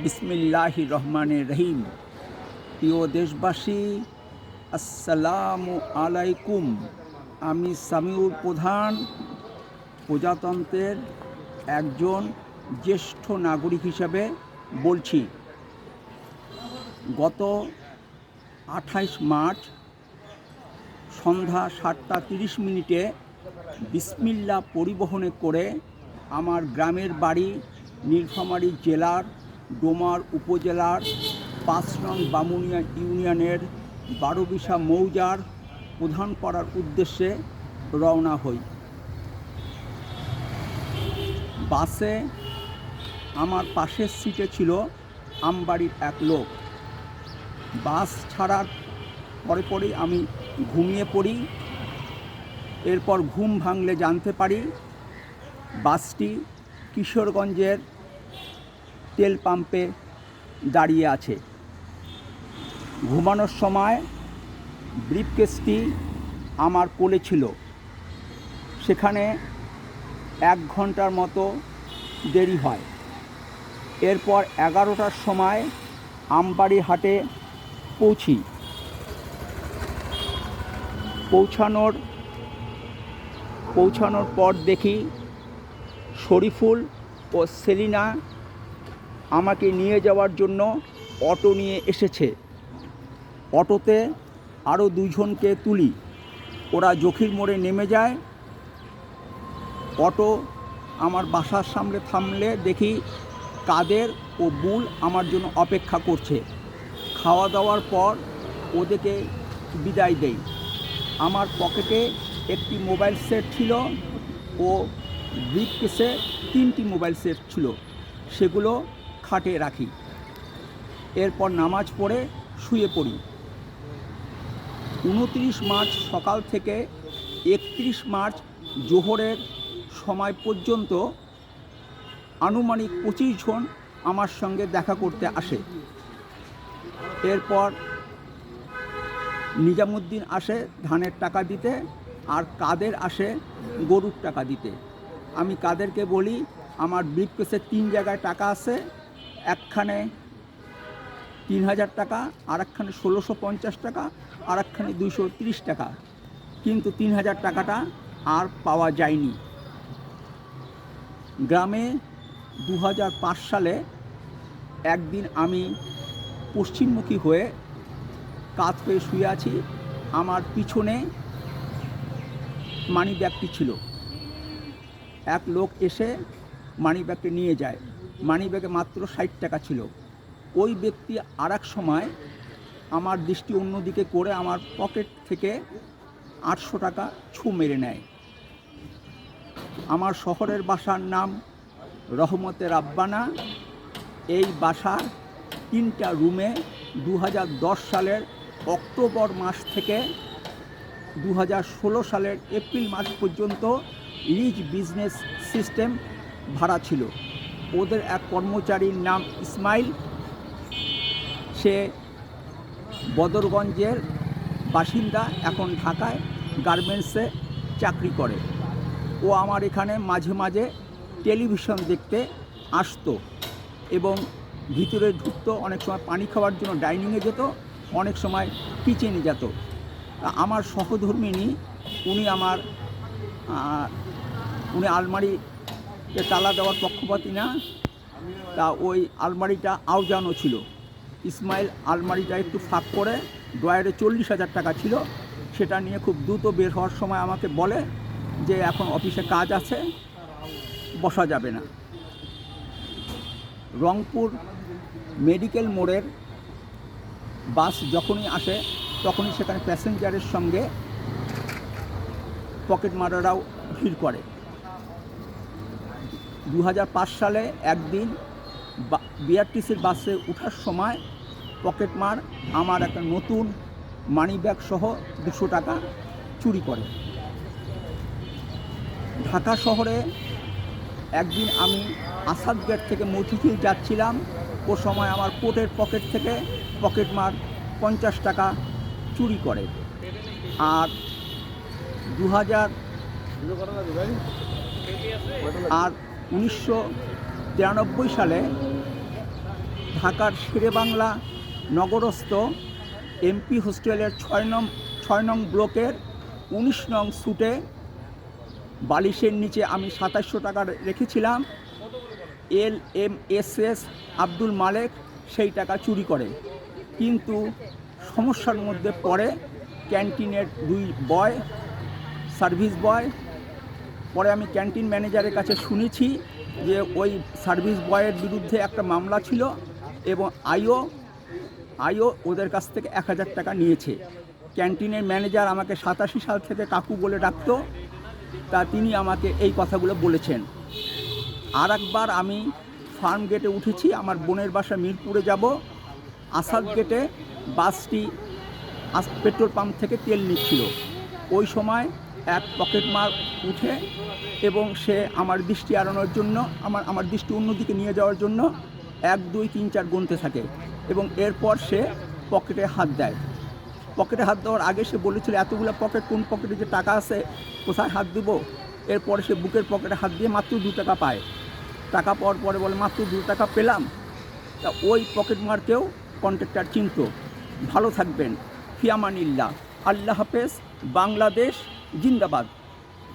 বিসমিল্লাহির রহমানির রহিম। প্রিয় দেশবাসী, আসসালামু আলাইকুম। আমি সামিউর প্রধান, প্রজাতন্ত্রের একজন জ্যেষ্ঠ নাগরিক হিসাবে বলছি। গত 28 মার্চ সন্ধ্যা 7:30 বিসমিল্লাহ পরিবহনে করে আমার গ্রামের বাড়ি নীলফামারী জেলার ডোমার উপজেলার 5 নং বামুনিয়া ইউনিয়নের 12 বিশা মৌজার প্রধানপাড়ার উদ্দেশ্যে রওনা হই। বাসে আমার পাশের সিটে ছিল আমবাড়ির এক লোক। বাস ছাড়ার পরেই আমি ঘুমিয়ে পড়ি। এরপর ঘুম ভাঙলে জানতে পারি বাসটি কিশোরগঞ্জের তেল পাম্পে দাঁড়িয়ে আছে। ঘুমানোর সময় ব্রিফকেসটি আমার কোলে ছিল। সেখানে 1 ঘন্টার মতো দেরি হয়। এরপর 11টার সময় আমবাড়ি হাটে পৌঁছি। পৌঁছানোর পর দেখি শরীফুল ও সেলিনা আমাকে নিয়ে যাওয়ার জন্য অটো নিয়ে এসেছে। অটোতে আরও 2 জনকে তুলি। ওরা জখির মোড়ে নেমে যায়। অটো আমার বাসার সামনে থামলে দেখি কাদের ও বুল আমার জন্য অপেক্ষা করছে। খাওয়া দাওয়ার পর ওদেরকে বিদায় দেই। আমার পকেটে একটি মোবাইল সেট ছিল ও ব্রিফকেসে 3টি মোবাইল সেট ছিল। সেগুলো খাটে রাখি। এরপর নামাজ পড়ে শুয়ে পড়ি। 29 মার্চ সকাল থেকে 31 মার্চ জোহরের সময় পর্যন্ত আনুমানিক 25 জন আমার সঙ্গে দেখা করতে আসে। এরপর নিজামুদ্দিন আসে ধানের টাকা দিতে, আর কাদের আসে গরুর টাকা দিতে। আমি কাদেরকে বলি আমার ব্রিফকেসে 3 জায়গায় টাকা আছে, একখানে 3000 টাকা, আর একখানে 1650 টাকা, আর একখানে 230 টাকা। কিন্তু 3000 টাকাটা আর পাওয়া যায়নি। গ্রামে 2005 সালে একদিন আমি পশ্চিমমুখী হয়ে কাত হয়ে শুয়ে আছি। আমার পিছনে মানি ব্যাগটি ছিল। এক লোক এসে মানি ব্যাগটি নিয়ে যায়। মানি ব্যাগে মাত্র 60 টাকা ছিল। ওই ব্যক্তি আর এক সময় আমার দৃষ্টি অন্যদিকে করে আমার পকেট থেকে 800 টাকা ছু মেরে নেয়। আমার শহরের বাসার নাম রহমতে রাব্বানা। এই বাসার 3টা রুমে 2010 সালের অক্টোবর মাস থেকে 2016 সালের এপ্রিল মাস পর্যন্ত লিজ বিজনেস সিস্টেম ভাড়া ছিল। ওদের এক কর্মচারীর নাম ইসমাইল। সে বদরগঞ্জের বাসিন্দা, এখন ঢাকায় গার্মেন্টসে চাকরি করে। ও আমার এখানে মাঝে মাঝে টেলিভিশন দেখতে আসতো এবং ভিতরে ঢুকতো। অনেক সময় পানি খাওয়ার জন্য ডাইনিংয়ে যেত, অনেক সময় কিচেনে যেত। আমার সহধর্মিণী উনি আলমারিতে তালা দেওয়ার পক্ষপাতী না। তা ওই আলমারিটা আওজানো ছিল। ইসমাইল আলমারিটা একটু ফাঁক করে ড্রয়ারে 40,000 টাকা ছিল। সেটা নিয়ে খুব দ্রুত বের হওয়ার সময় আমাকে বলে যে এখন অফিসে কাজ আছে, বসা যাবে না। রংপুর মেডিকেল মোড়ের বাস যখনই আসে তখনই সেখানে প্যাসেঞ্জারের সঙ্গে পকেট মারারাও ভিড় করে। 2005 সালে একদিন বিআরটিসির বাসে ওঠার সময় পকেটমার আমার একটা নতুন মানি ব্যাগ সহ 200 টাকা চুরি করে। ঢাকা শহরে একদিন আমি আসাদ গেট থেকে মতিঝিল যাচ্ছিলাম। ও সময় আমার কোটের পকেট থেকে পকেটমার 50 টাকা চুরি করে। আর 1993 সালে ঢাকার শেরেবাংলা নগরস্থ এমপি হোস্টেলের 6 নং ব্লকের 19 নং স্যুটে বালিশের নিচে আমি 2700 টাকা রেখেছিলাম। LMSS আব্দুল মালেক সেই টাকা চুরি করে, কিন্তু সমস্যার মধ্যে পড়ে ক্যান্টিনের 2 বয়, সার্ভিস বয়। পরে আমি ক্যান্টিন ম্যানেজারের কাছে শুনেছি যে ওই সার্ভিস বয়ের বিরুদ্ধে একটা মামলা ছিল এবং আইও ওদের কাছ থেকে 1000 টাকা নিয়েছে। ক্যান্টিনের ম্যানেজার আমাকে 87 সাল থেকে কাকু বলে ডাকতো, তা তিনি আমাকে এই কথাগুলো বলেছেন। আর একবার আমি ফার্ম গেটে উঠেছি, আমার বোনের বাসা মিরপুরে যাব। আসাদ গেটে বাসটি পেট্রোল পাম্প থেকে তেল নিচ্ছিল। ওই সময় এক পকেটমার উঠে এবং সে আমার দৃষ্টি এড়ানোর জন্য, আমার দৃষ্টি অন্যদিকে নিয়ে যাওয়ার জন্য 1 2 3 4 গুনতে থাকে এবং এরপর সে পকেটে হাত দেয়। পকেটে হাত দেওয়ার আগে সে বলেছিল এতগুলো পকেট, কোন পকেটে যে টাকা আছে, কোথায় হাত দেব। এরপরে সে বুকের পকেটে হাত দিয়ে মাত্র 2 টাকা পায়। টাকা পাওয়ার পরে বলে মাত্র 2 টাকা পেলাম। তা ওই পকেটমারকেও কন্ট্রাক্টর চিনত। ভালো থাকবেন, ফিয়ামানিল্লাহ, আল্লাহ হাফেজ, বাংলাদেশ জিন্দাবাদ।